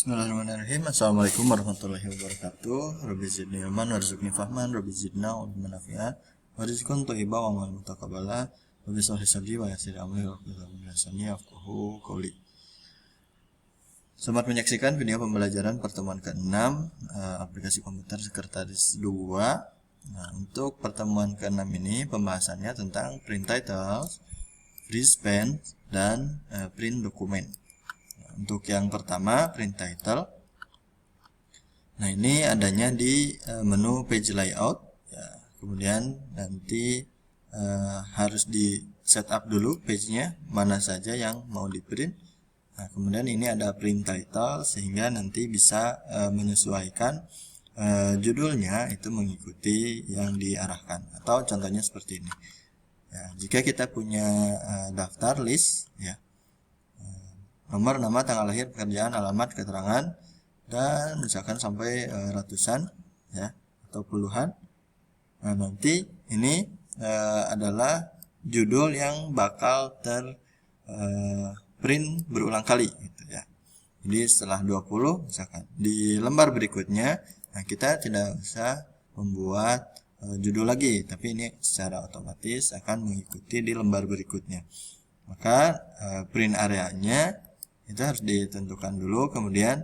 Bismillahirrahmanirrahim. Assalamualaikum warahmatullahi wabarakatuh. Rabbi zidni ilman warzuqni fahman, Rabbi zidna ilman nafi'an, warzuqni thayyiban wa amal mutaqabbala, Rabbi shrah li sadri wa yassir amri wahlul 'uqdatam min lisani yafqahu qawli. Selamat menyaksikan video pembelajaran pertemuan ke-6 aplikasi komputer sekretaris 2. Nah, untuk pertemuan ke-6 ini pembahasannya tentang print titles, freeze pen, dan print dokumen. Untuk yang pertama, print title. Nah, ini adanya di menu page layout ya. Kemudian nanti harus di setup dulu page-nya mana saja yang mau di print. Nah, kemudian ini ada print title sehingga nanti bisa menyesuaikan judulnya itu mengikuti yang diarahkan, atau contohnya seperti ini ya. Jika kita punya daftar list ya, nomor, nama, tanggal lahir, pekerjaan, alamat, keterangan, dan misalkan sampai ratusan ya atau puluhan. Nah, nanti ini adalah judul yang bakal print berulang kali gitu ya. Jadi setelah 20 misalkan di lembar berikutnya, nah kita tidak usah membuat judul lagi, tapi ini secara otomatis akan mengikuti di lembar berikutnya. Maka print areanya itu harus ditentukan dulu. Kemudian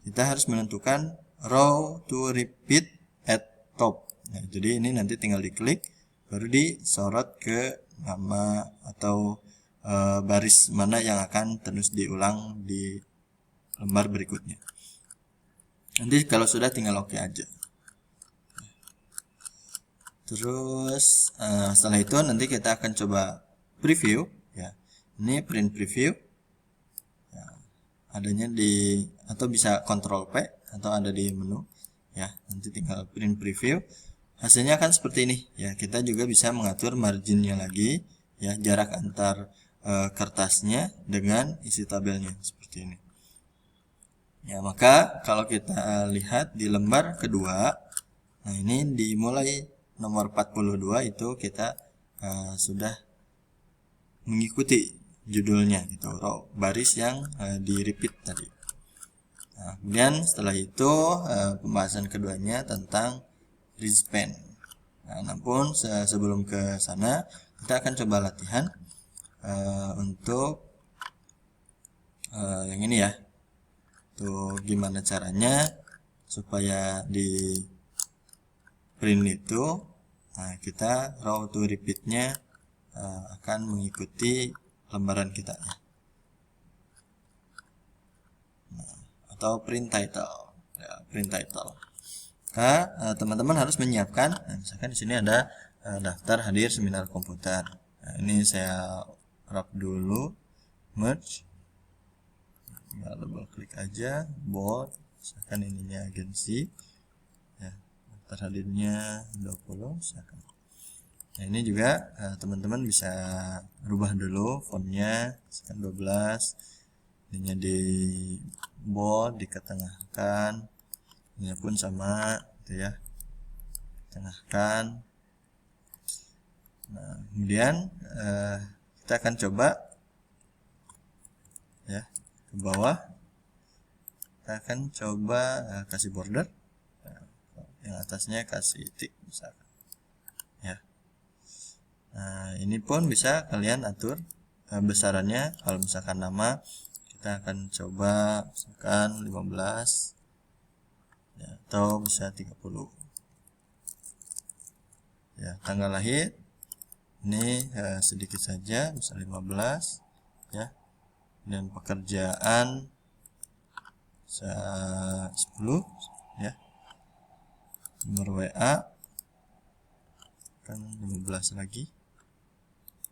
kita harus menentukan row to repeat at top. Nah, jadi ini nanti tinggal diklik baru disorot ke nama atau baris mana yang akan terus diulang di lembar berikutnya. Nanti kalau sudah tinggal oke aja. Terus setelah itu nanti kita akan coba preview ya. Ini print preview. Adanya di, atau bisa Ctrl P atau ada di menu ya. Nanti tinggal print preview, hasilnya akan seperti ini ya. Kita juga bisa mengatur marginnya lagi ya, jarak antar kertasnya dengan isi tabelnya seperti ini ya. Maka kalau kita lihat di lembar kedua, nah ini dimulai nomor 42 itu kita sudah mengikuti judulnya gitu, row baris yang di repeat tadi. Nah, kemudian setelah itu pembahasan keduanya tentang freeze pen. Nah, namun sebelum ke sana kita akan coba latihan untuk yang ini ya. Tuh gimana caranya supaya di print itu kita row to repeatnya akan mengikuti lembaran kita ya. Atau print title ya, print title. Nah, teman-teman harus menyiapkan misalkan di sini ada daftar hadir seminar komputer. Nah, ini saya wrap dulu, merge, double klik aja, bold, misalkan ininya agensi ya, daftar hadirnya 20 misalkan. Nah, ini juga teman-teman bisa rubah dulu fontnya, misalkan 12, ininya di bold, diketengahkan, ini pun sama gitu ya, tengahkan. Nah, kemudian kita akan coba ya ke bawah, kita akan coba kasih border, yang atasnya kasih tick misalkan ya. Nah, ini pun bisa kalian atur besarannya. Kalau misalkan nama kita akan coba misalkan 15 ya, atau bisa 30 ya. Tanggal lahir ini sedikit saja, bisa 15 ya. Dan pekerjaan 10 ya. Nomor WA kan 15 lagi.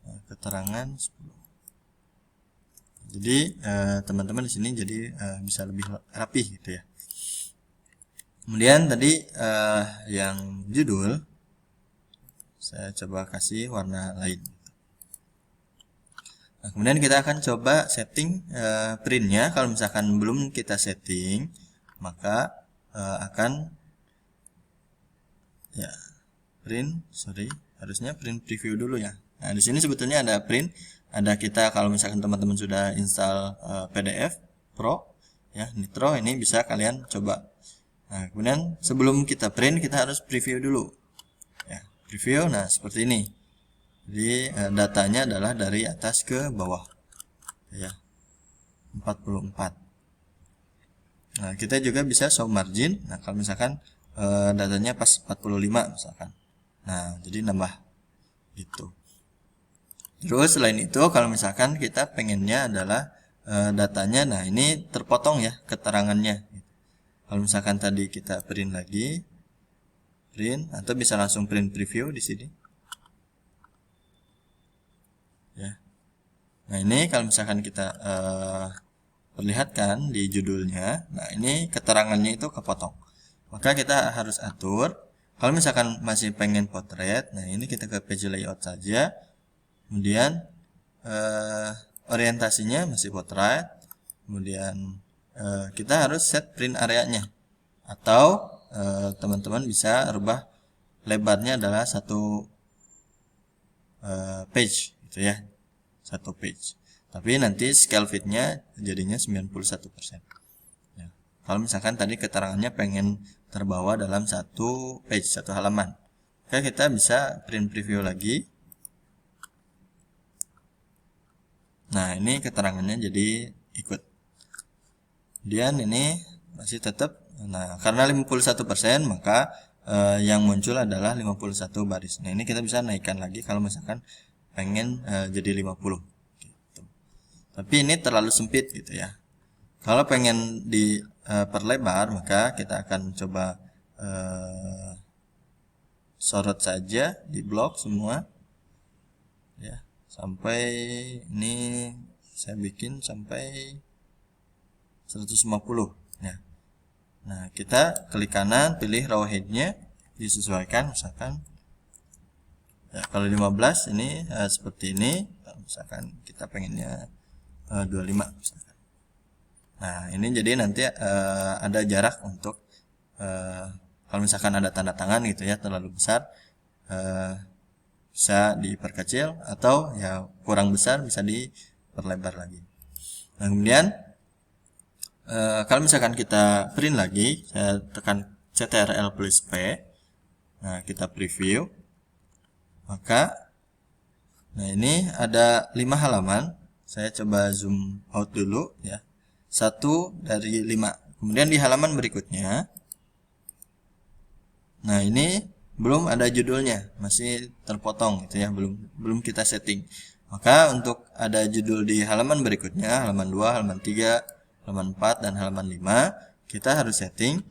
Keterangan 10. Jadi teman-teman di sini jadi bisa lebih rapi gitu ya. Kemudian tadi yang judul saya coba kasih warna lain. Nah, kemudian kita akan coba setting printnya. Kalau misalkan belum kita setting, maka akan ya harusnya print preview dulu ya. Nah, di sini sebetulnya ada print, ada kita kalau misalkan teman-teman sudah install PDF Pro ya, Nitro ini bisa kalian coba. Nah, kemudian sebelum kita print kita harus preview dulu. Ya, preview. Nah, seperti ini. Jadi datanya adalah dari atas ke bawah. Ya. 44. Nah, kita juga bisa show margin. Nah, kalau misalkan datanya pas 45 misalkan. Nah, jadi nambah gitu. Terus selain itu kalau misalkan kita pengennya adalah datanya, nah ini terpotong ya keterangannya. Kalau misalkan tadi kita print lagi, print atau bisa langsung print preview di sini. Ya. Nah ini kalau misalkan kita perlihatkan di judulnya, nah ini keterangannya itu kepotong. Maka kita harus atur. Kalau misalkan masih pengen potret, nah ini kita ke page layout saja. Kemudian orientasinya masih potret. Kemudian kita harus set print areanya, atau teman-teman bisa rubah lebarnya adalah satu page gitu ya, satu page. Tapi nanti scale fitnya jadinya 91%. Ya. Kalau misalkan tadi keterangannya pengen terbawa dalam satu page, satu halaman, maka kita bisa print preview lagi. Nah ini keterangannya jadi ikut. Kemudian ini masih tetap, nah karena 51% maka yang muncul adalah 51 baris. Nah ini kita bisa naikkan lagi kalau misalkan pengen jadi 50 gitu. Tapi ini terlalu sempit gitu ya. Kalau pengen diperlebar maka kita akan coba sorot saja di blok semua ya, sampai ini saya bikin sampai 150 ya. Nah kita klik kanan, pilih row headnya, disesuaikan misalkan ya, kalau 15 ini seperti ini, misalkan kita pengennya 25 misalkan. Nah ini jadi nanti ada jarak untuk kalau misalkan ada tanda tangan gitu ya terlalu besar, bisa diperkecil, atau ya kurang besar bisa diperlebar lagi. Nah kemudian kalau misalkan kita print lagi, saya tekan CTRL plus P. Nah kita preview, maka nah ini ada 5 halaman. Saya coba zoom out dulu ya, 1 dari 5. Kemudian di halaman berikutnya, nah ini belum ada judulnya, masih terpotong gitu ya, belum kita setting. Maka untuk ada judul di halaman berikutnya, halaman 2, halaman 3, halaman 4, dan halaman 5, kita harus setting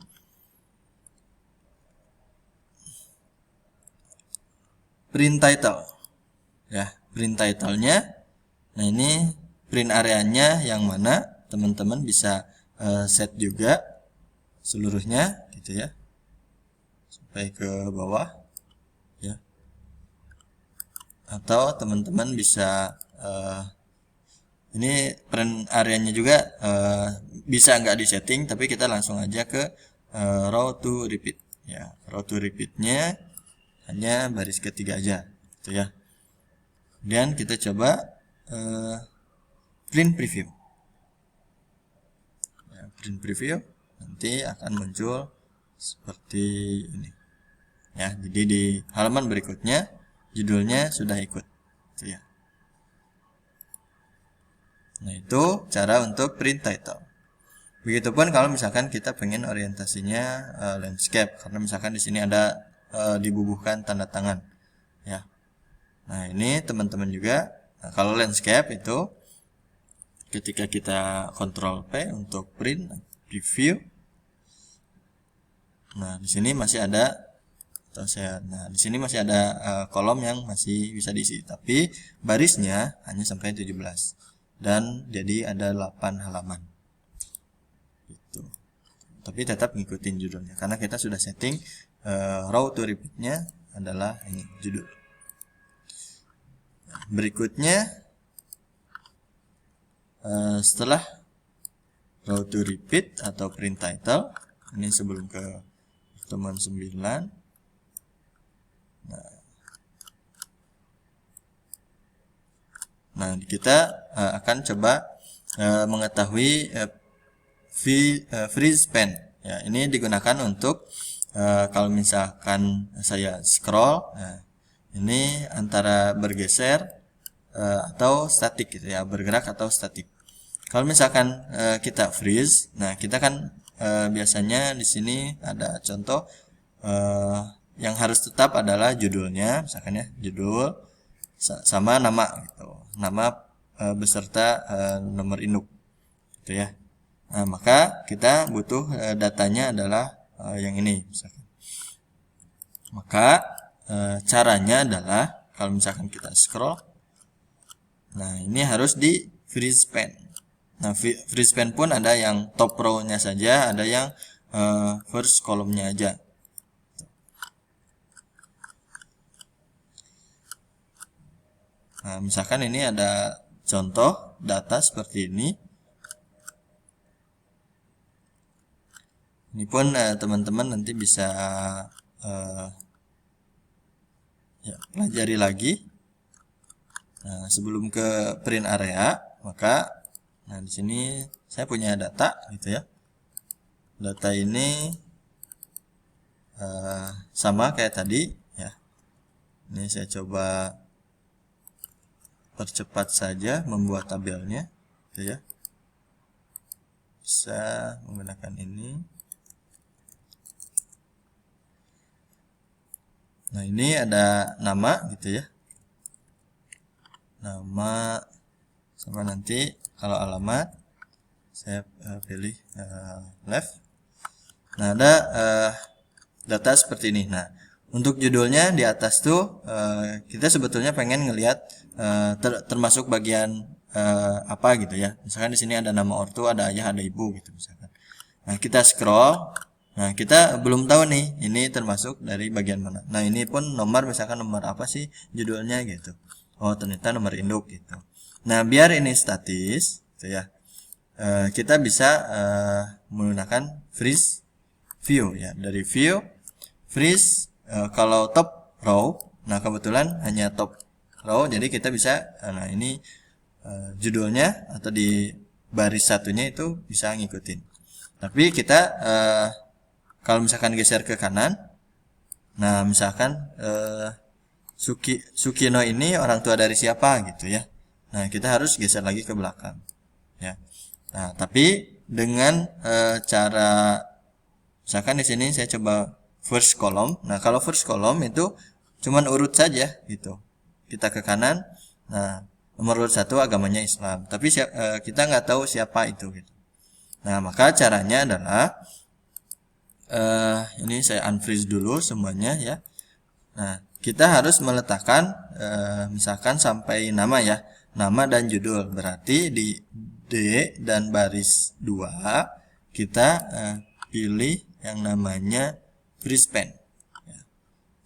print title ya, print title-nya. Nah ini print areanya yang mana, teman-teman bisa set juga seluruhnya gitu ya, sampai ke bawah ya, atau teman-teman bisa ini print areanya juga bisa nggak disetting, tapi kita langsung aja ke row to repeat ya. Row to repeatnya hanya baris ketiga aja gitu ya. Kemudian kita coba print preview ya, print preview nanti akan muncul seperti ini ya. Jadi di halaman berikutnya judulnya sudah ikut gitu ya. Nah itu cara untuk print title. Begitupun kalau misalkan kita pengen orientasinya landscape, karena misalkan di sini ada dibubuhkan tanda tangan ya. Nah ini teman-teman juga, nah, kalau landscape itu ketika kita Ctrl P untuk print preview, nah di sini masih ada, nah di sini masih ada kolom yang masih bisa diisi, tapi barisnya hanya sampai 17 dan jadi ada 8 halaman gitu. Tapi tetap ngikutin judulnya karena kita sudah setting row to repeatnya adalah ini judul. Berikutnya setelah row to repeat atau print title, ini sebelum ke pertemuan 9. Nah kita akan coba mengetahui freeze pen. Ya, ini digunakan untuk kalau misalkan saya scroll, nah, ini antara bergeser atau statik gitu ya, bergerak atau statik. Kalau misalkan kita freeze, nah kita kan biasanya di sini ada contoh yang harus tetap adalah judulnya, misalkan ya, judul sama nama gitu, nama beserta nomor induk gitu ya. Nah, maka kita butuh datanya adalah yang ini misalkan. Maka caranya adalah kalau misalkan kita scroll, nah ini harus di freeze pen. Nah, freeze pen pun ada yang top row-nya saja, ada yang first column-nya aja. Nah, misalkan ini ada contoh data seperti ini. Ini pun teman-teman nanti bisa ya, pelajari lagi. Nah, sebelum ke print area, maka nah di sini saya punya data gitu ya. Data ini sama kayak tadi ya. Ini saya coba percepat saja membuat tabelnya gitu ya. Bisa menggunakan ini. Nah, ini ada nama gitu ya. Nama sama nanti kalau alamat saya pilih left. Nah, ada data seperti ini. Nah, untuk judulnya di atas tuh kita sebetulnya pengen ngelihat termasuk bagian apa gitu ya. Misalkan di sini ada nama ortu, ada ayah, ada ibu gitu misalkan. Nah, kita scroll. Nah, kita belum tahu nih ini termasuk dari bagian mana. Nah, ini pun nomor, misalkan nomor apa sih judulnya gitu. Oh, ternyata nomor induk gitu. Nah, biar ini statis gitu ya. Kita bisa menggunakan freeze view ya. Dari view freeze kalau top row. Nah, kebetulan hanya top row, jadi kita bisa nah ini judulnya atau di baris satunya itu bisa ngikutin. Tapi kita kalau misalkan geser ke kanan, nah misalkan Sukino ini orang tua dari siapa gitu ya. Nah, kita harus geser lagi ke belakang ya. Nah, tapi dengan cara misalkan di sini saya coba first column. Nah, kalau first column itu cuman urut saja gitu. Kita ke kanan. Nah, nomor urut 1 agamanya Islam. Tapi kita nggak tahu siapa itu gitu. Nah, maka caranya adalah ini saya unfreeze dulu semuanya ya. Nah, kita harus meletakkan misalkan sampai nama ya, nama dan judul. Berarti di D dan baris 2 kita pilih yang namanya freeze pen.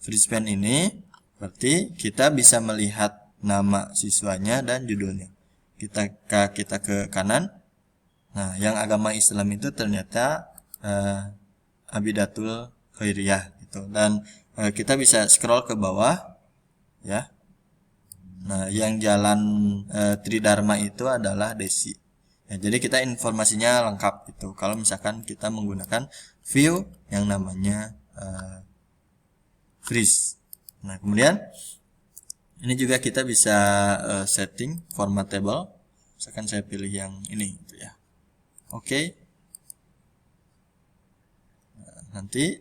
Freeze pen ini berarti kita bisa melihat nama siswanya dan judulnya. Kita ke kanan. Nah, yang agama Islam itu ternyata Abidatul Khairiyah gitu. Dan kita bisa scroll ke bawah ya. Nah, yang jalan Tridharma itu adalah Desi. Ya, jadi kita informasinya lengkap gitu. Kalau misalkan kita menggunakan view yang namanya freeze. Nah, kemudian ini juga kita bisa setting format table. Misalkan saya pilih yang ini gitu ya. Oke. Nanti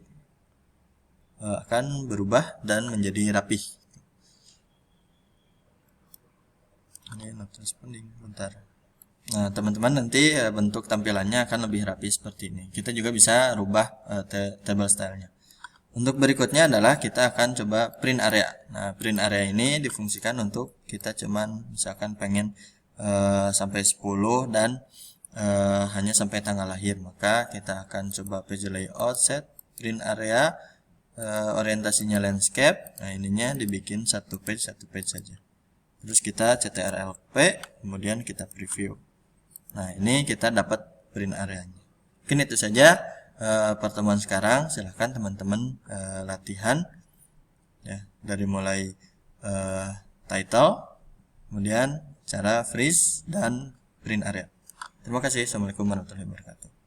akan berubah dan menjadi rapih. Ini not responding, bentar. Nah, teman-teman nanti bentuk tampilannya akan lebih rapi seperti ini. Kita juga bisa rubah table stylenya. Untuk berikutnya adalah kita akan coba print area. Nah, print area ini difungsikan untuk kita cuman misalkan pengen sampai 10 dan hanya sampai tanggal lahir, maka kita akan coba page layout, set print area, orientasinya landscape. Nah, ininya dibikin satu page saja. Terus kita ctrl-p, kemudian kita preview. Nah, ini kita dapat print areanya. Mungkin itu saja pertemuan sekarang. Silahkan teman-teman latihan ya, dari mulai title, kemudian cara freeze dan print area. Terima kasih. Assalamualaikum warahmatullahi wabarakatuh.